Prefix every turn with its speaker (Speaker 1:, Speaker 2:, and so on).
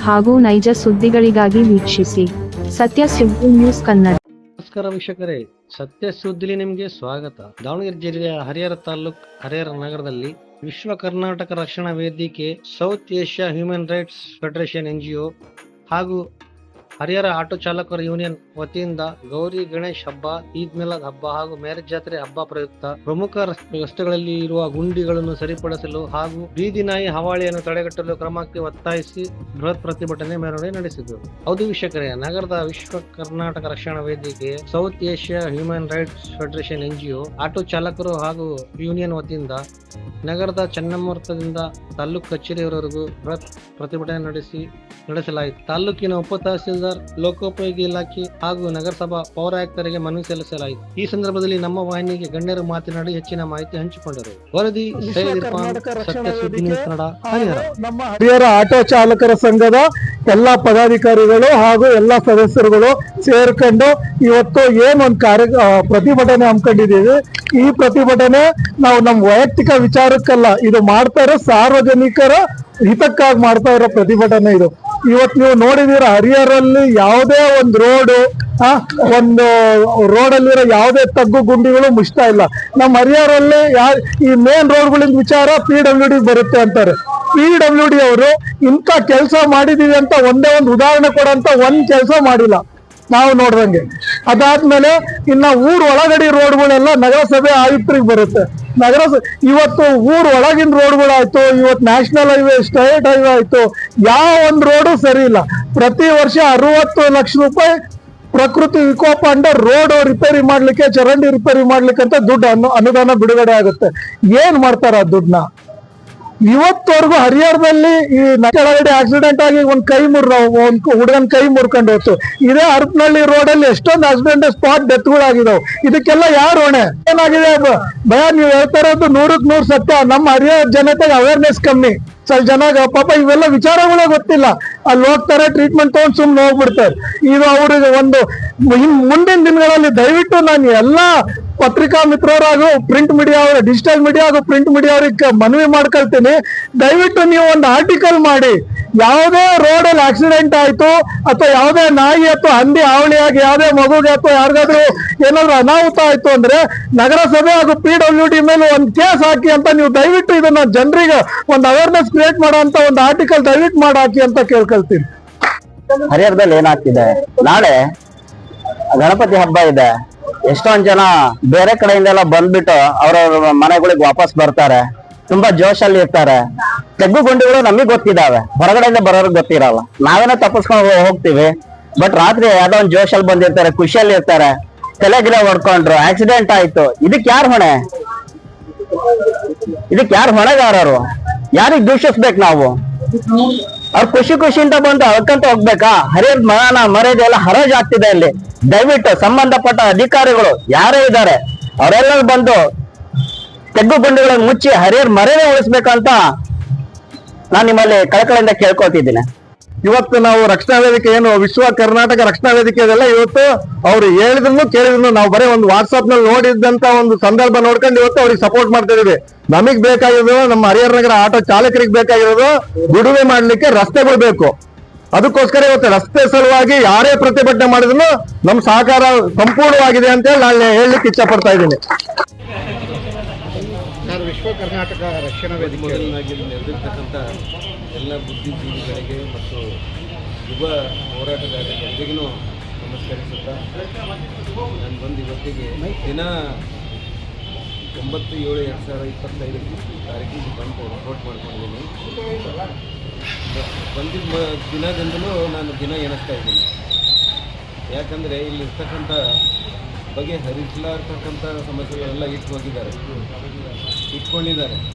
Speaker 1: ಹಾಗೂ ನೈಜ ಸುದ್ದಿಗಳಿಗಾಗಿ ವೀಕ್ಷಿಸಿ ಸತ್ಯ ಸುದ್ದಿ ನ್ಯೂಸ್ ಕನ್ನಡ.
Speaker 2: ನಮಸ್ಕಾರ ವೀಕ್ಷಕರೇ, ಸತ್ಯ ಸುದ್ದಿಲಿ ನಿಮಗೆ ಸ್ವಾಗತ. ದಾವಣಗೆರೆ ಜಿಲ್ಲೆಯ ಹರಿಹರ ತಾಲೂಕು ಹರಿಹರ ನಗರದಲ್ಲಿ ವಿಶ್ವ ಕರ್ನಾಟಕ ರಕ್ಷಣಾ ವೇದಿಕೆ, south Asia human rights federation NGO ಹಾಗೂ ಹರಿಹರ ಆಟೋ ಚಾಲಕರ ಯೂನಿಯನ್ ವತಿಯಿಂದ ಗೌರಿ ಗಣೇಶ್ ಹಬ್ಬ, ಈದ್ ಮಿಲಾದ್ ಹಬ್ಬ ಹಾಗೂ ಮ್ಯಾರೇಜ್ ಜಾತ್ರೆ ಹಬ್ಬ ಪ್ರಯುಕ್ತ ಪ್ರಮುಖ ರಸ್ತೆಗಳಲ್ಲಿ ಇರುವ ಗುಂಡಿಗಳನ್ನು ಸರಿಪಡಿಸಲು ಹಾಗೂ ಬೀದಿ ನಾಯಿ ಹವಾಳಿಯನ್ನು ತಡೆಗಟ್ಟಲು ಕ್ರಮಕ್ಕೆ ಒತ್ತಾಯಿಸಿ ಬೃಹತ್ ಪ್ರತಿಭಟನೆ ಮೆರವಣಿಗೆ ನಡೆಸಿದರು. ಹೌದು ವೀಕ್ಷಕರೇ, ನಗರದ ವಿಶ್ವ ಕರ್ನಾಟಕ ರಕ್ಷಣಾ ವೇದಿಕೆ, south Asia human rights federation NGO, auto ಚಾಲಕರು ಹಾಗೂ ಯೂನಿಯನ್ ವತಿಯಿಂದ ನಗರದ ಚನ್ನಮೂರ್ತದಿಂದ ತಾಲೂಕು ಕಚೇರಿಯವರೆಗೂ ಬೃಹತ್ ಪ್ರತಿಭಟನೆ ನಡೆಸಲಾಯಿತು. ತಾಲೂಕಿನ ಉಪ ತಹಸೀಲ್ದಾರ್, ಲೋಕೋಪಯೋಗಿ ಇಲಾಖೆ ಹಾಗೂ ನಗರಸಭಾ ಪೌರಾಯುಕ್ತರಿಗೆ ಮನವಿ ಸಲ್ಲಿಸಲಾಯಿತು. ಈ ಸಂದರ್ಭದಲ್ಲಿ ನಮ್ಮ ವಾಹಿನಿಗೆ ಗಣ್ಯರು ಮಾತನಾಡಿ ಹೆಚ್ಚಿನ ಮಾಹಿತಿ ಹಂಚಿಕೊಂಡರು. ವರದಿ ಸತ್ಯ ಸುದ್ದಿ ನ್ಯೂಸ್ ಕನ್ನಡ, ಹರಿಹರ.
Speaker 3: ನಮ್ಮ ಹರಿಹರ ಆಟೋ ಚಾಲಕರ ಸಂಘದ ಎಲ್ಲಾ ಪದಾಧಿಕಾರಿಗಳು ಹಾಗೂ ಎಲ್ಲಾ ಸದಸ್ಯರುಗಳು ಸೇರ್ಕೊಂಡು ಇವತ್ತು ಏನೊಂದು ಪ್ರತಿಭಟನೆ ಹಮ್ಮಿಕೊಂಡಿದ್ದೀವಿ. ಈ ಪ್ರತಿಭಟನೆ ನಾವು ನಮ್ಮ ವೈಯಕ್ತಿಕ ವಿಚಾರಕ್ಕಲ್ಲ, ಇದು ಮಾಡ್ತಾ ಇರೋ ಸಾರ್ವಜನಿಕರ ಹಿತಕ್ಕಾಗಿ ಮಾಡ್ತಾ ಇರೋ ಪ್ರತಿಭಟನೆ ಇದು. ಇವತ್ತು ನೀವು ನೋಡಿದೀರ, ಹರಿಹರಲ್ಲಿ ಯಾವುದೇ ಒಂದು ರೋಡಲ್ಲಿರೋ ಯಾವುದೇ ತಗ್ಗು ಗುಂಡಿಗಳು ಮುಚ್ತಾ ಇಲ್ಲ. ನಮ್ಮ ಹರಿಹರಲ್ಲಿ ಈ ಮೇನ್ ರೋಡ್ಗಳಿಂದ ವಿಚಾರ PWD ಬರುತ್ತೆ ಅಂತಾರೆ. PWD ಅವರು ಇಂಥ ಕೆಲಸ ಮಾಡಿದೀವಿ ಅಂತ ಒಂದೇ ಒಂದು ಉದಾಹರಣೆ ಕೊಡಂತ ಒಂದ್ ಕೆಲಸ ಮಾಡಿಲ್ಲ ನಾವು ನೋಡ್ದಂಗೆ. ಅದಾದ್ಮೇಲೆ ಇನ್ನ ಊರ್ ಒಳಗಡೆ ರೋಡ್ಗಳೆಲ್ಲ ನಗರಸಭೆ ಆಯುಕ್ತರಿಗೆ ಬರುತ್ತೆ. ಇವತ್ತು ಊರ್ ಒಳಗಿನ ರೋಡ್ಗಳಾಯ್ತು, ಇವತ್ತು ನ್ಯಾಷನಲ್ ಹೈವೇ, ಸ್ಟೇಟ್ ಹೈವೇ ಆಯ್ತು, ಯಾವ ಒಂದು ರೋಡು ಸರಿ ಇಲ್ಲ. ಪ್ರತಿ ವರ್ಷ 60 ಲಕ್ಷ ರೂಪಾಯಿ ಪ್ರಕೃತಿ ವಿಕೋಪ ಅಂಡರ್ ರೋಡ್ ರಿಪೇರಿ ಮಾಡ್ಲಿಕ್ಕೆ, ಚರಂಡಿ ರಿಪೇರಿ ಮಾಡ್ಲಿಕ್ಕೆ ಅಂತ ದುಡ್ಡು ಅನುದಾನ ಬಿಡುಗಡೆ ಆಗುತ್ತೆ. ಏನ್ ಮಾಡ್ತಾರ ಆ ದುಡ್ಡನ್ನ? ಇವತ್ತವರೆಗೂ ಹರಿಹರದಲ್ಲಿ ಈ ಕೆಳಗಡೆ ಆಕ್ಸಿಡೆಂಟ್ ಆಗಿ ಒಂದ್ ಹುಡುಗನ್ ಕೈ ಮುರ್ಕೊಂಡು ಹೋಯ್ತು. ಇದೇ ಹರಪನಹಳ್ಳಿ ರೋಡ್ ಅಲ್ಲಿ ಎಷ್ಟೊಂದು ಆಕ್ಸಿಡೆಂಟ್, ಸ್ಪಾಟ್ ಡೆತ್ಗಳಾಗಿದಾವೆ. ಇದಕ್ಕೆಲ್ಲ ಯಾರು ಹೊಣೆ? ಏನಾಗಿದೆ ಭಯ? ನೀವು ಹೇಳ್ತಾ ಇರೋದು 100% ಸತ್ಯ. ನಮ್ಮ ಹರಿಹರ ಜನತೆಗೆ ಅವೇರ್ನೆಸ್ ಕಮ್ಮಿ. ಸ್ವಲ್ಪ ಜನ ಪಾಪ ಇವೆಲ್ಲ ವಿಚಾರಗಳೇ ಗೊತ್ತಿಲ್ಲ. ಅಲ್ಲಿ ಹೋಗ್ತಾರೆ, ಟ್ರೀಟ್ಮೆಂಟ್ ತಗೊಂಡು ಸುಮ್ನೆ ಹೋಗ್ಬಿಡ್ತಾರೆ. ಇದು ಅವ್ರಿಗೆ ಒಂದು ಮುಂದಿನ ದಿನಗಳಲ್ಲಿ ದಯವಿಟ್ಟು ನಾನು ಎಲ್ಲಾ ಪತ್ರಿಕಾ ಮಿತ್ರರಾಗೂ, ಪ್ರಿಂಟ್ ಮೀಡಿಯಾ, ಡಿಜಿಟಲ್ ಮೀಡಿಯಾ ಹಾಗೂ ಪ್ರಿಂಟ್ ಮೀಡಿಯಾ ಅವ್ರಿಗೆ ಮನವಿ ಮಾಡ್ಕೊಳ್ತೀನಿ, ದಯವಿಟ್ಟು ನೀವು ಒಂದು ಆರ್ಟಿಕಲ್ ಮಾಡಿ. ಯಾವುದೇ ರೋಡಲ್ಲಿ ಆಕ್ಸಿಡೆಂಟ್ ಆಯ್ತು ಅಥವಾ ಯಾವುದೇ ನಾಯಿ ಅಥವಾ ಹಂದಿ ಹಾವಳಿಯಾಗಿ ಯಾವುದೇ ಮಗುಗೆ ಅಥವಾ ಯಾರಿಗಾದ್ರೂ ಏನಾದ್ರು ಅನಾಹುತ ಆಯ್ತು ಅಂದ್ರೆ ನಗರಸಭೆ ಹಾಗೂ PWD ಮೇಲೆ ಒಂದು ಕೇಸ್ ಹಾಕಿ ಅಂತ ನೀವು ದಯವಿಟ್ಟು ಇದನ್ನ ಜನರಿಗೆ ಒಂದು ಅವೇರ್ನೆಸ್ ಕ್ರಿಯೇಟ್ ಮಾಡೋ ಅಂತ ಒಂದು ಆರ್ಟಿಕಲ್ ದಯವಿಟ್ಟು ಮಾಡಾಕಿ ಅಂತ ಕೇಳ್ಕೊಳ್ತೀನಿ.
Speaker 4: ಹರಿಹರದಲ್ಲಿ ಏನಾಗ್ತಿದೆ, ನಾಳೆ ಗಣಪತಿ ಹಬ್ಬ ಇದೆ. ಎಷ್ಟೊಂದ್ ಜನ ಬೇರೆ ಕಡೆಯಿಂದೆಲ್ಲ ಬಂದ್ಬಿಟ್ಟು ಅವ್ರವ್ರ ಮನೆಗಳಿಗೆ ವಾಪಸ್ ಬರ್ತಾರೆ, ತುಂಬಾ ಜೋಶಲ್ಲಿ ಇರ್ತಾರೆ. ತೆಗ್ಗು ಗುಂಡಿಗಳು ನಮಗ್ ಗೊತ್ತಿದಾವೆ, ಹೊರಗಡೆಯಿಂದ ಬರೋರ್ಗೆ ಗೊತ್ತಿರಲ್ಲ. ನಾವೇನೋ ತಪ್ಪಿಸ್ಕೊಂಡು ಹೋಗ್ತೀವಿ, ಬಟ್ ರಾತ್ರಿ ಯಾವ್ದೋ ಒಂದ್ ಜೋಶಲ್ಲಿ ಬಂದಿರ್ತಾರೆ, ಖುಷಿಯಲ್ಲಿ ಇರ್ತಾರೆ, ತಲೆಗಿಲೆ ಹೊಡ್ಕೊಂಡ್ರು, ಆಕ್ಸಿಡೆಂಟ್ ಆಯ್ತು. ಇದಕ್ ಯಾರು ಹೊಣೆ? ಇದಕ್ ಯಾರು ಹೊಣೆಗಾರರು? ಯಾರಿಗ್ ದೂಷಿಸ್ಬೇಕು ನಾವು? ಅವ್ರ ಖುಷಿಯಿಂದ ಬಂದು ಅವಕ್ಕಂತ ಹೋಗ್ಬೇಕಾ? ಹರಿಹರ ಮಾನ ಮರ್ಯಾದೆ ಎಲ್ಲ ಹರಾಜ್ ಆಗ್ತಿದೆ ಇಲ್ಲಿ. ದಯವಿಟ್ಟು ಸಂಬಂಧಪಟ್ಟ ಅಧಿಕಾರಿಗಳು ಯಾರೇ ಇದ್ದಾರೆ ಅವರೆಲ್ಲ ಬಂದು ತೆಗ್ಗು ಗುಂಡಿಗಳನ್ನು ಮುಚ್ಚಿ ಹರಿಹರ ಮರ್ಯಾದೆ ಉಳಿಸ್ಬೇಕಂತ ನಾನು ನಿಮ್ಮಲ್ಲಿ ಕಳಕಳಿಯಿಂದ ಕೇಳ್ಕೊತಿದ್ದೀನಿ.
Speaker 3: ಇವತ್ತು ನಾವು ರಕ್ಷಣಾ ವೇದಿಕೆ, ಏನು ವಿಶ್ವ ಕರ್ನಾಟಕ ರಕ್ಷಣಾ ವೇದಿಕೆ ಇದೆಲ್ಲ, ಇವತ್ತು ಅವ್ರು ಹೇಳಿದ್ರು ಕೇಳಿದ್ರು ನಾವು ಬರೀ ಒಂದು ವಾಟ್ಸ್ಆಪ್ ನಲ್ಲಿ ನೋಡಿದಂತ ಒಂದು ಸಂದರ್ಭ ನೋಡ್ಕೊಂಡು ಇವತ್ತು ಅವ್ರಿಗೆ ಸಪೋರ್ಟ್ ಮಾಡ್ತಾ ಇದೀವಿ. ನಮಗ್ ಬೇಕಾಗಿರೋದು, ನಮ್ಮ ಹರಿಹರ ನಗರ ಆಟೋ ಚಾಲಕರಿಗೆ ಬೇಕಾಗಿರೋದು ಬಿಡುವೆ ಮಾಡ್ಲಿಕ್ಕೆ ರಸ್ತೆಗಳು ಬೇಕು. ಅದಕ್ಕೋಸ್ಕರ ಇವತ್ತು ರಸ್ತೆ ಸಲುವಾಗಿ ಯಾರೇ ಪ್ರತಿಭಟನೆ ಮಾಡಿದ್ರು ನಮ್ಮ ಸಹಕಾರ ಸಂಪೂರ್ಣವಾಗಿದೆ ಅಂತ ಹೇಳಿ ನಾನು ಹೇಳಲಿಕ್ಕೆ ಇಚ್ಛೆ ಪಡ್ತಾ ಇದ್ದೀನಿ.
Speaker 5: ನಾನು ವಿಶ್ವ ಕರ್ನಾಟಕ ರಕ್ಷಣಾ ವೇದಿಕೆ ನೆರೆದಿರ್ತಕ್ಕಂಥ ಎಲ್ಲ ಬುದ್ಧಿಜೀವಿಗಳಿಗೆ ಮತ್ತು ಯುವ ಹೋರಾಟಗಾರರಿಗೆಲ್ಲರಿಗೂ ನಮಸ್ಕರಿಸುತ್ತಾ, ನಾನು ಬಂದು ಇವತ್ತಿಗೆ ದಿನ 9/7/2025 ತಾರೀಕಿಗೆ ಬಂದು ರಿಪೋರ್ಟ್ ಮಾಡ್ಕೊಂಡಿದ್ದೀನಿ. ಬಂದಿದ್ದ ದಿನದಿಂದಲೂ ನಾನು ದಿನ ಎಣಿಸ್ತಾ ಇದ್ದೀನಿ. ಯಾಕಂದರೆ ಇಲ್ಲಿರ್ತಕ್ಕಂಥ ಬಗೆಹರಿಸಲಾರ್ತಕ್ಕಂಥ ಸಮಸ್ಯೆಗಳೆಲ್ಲ ಇಟ್ಕೊಂಡಿದ್ದಾರೆ.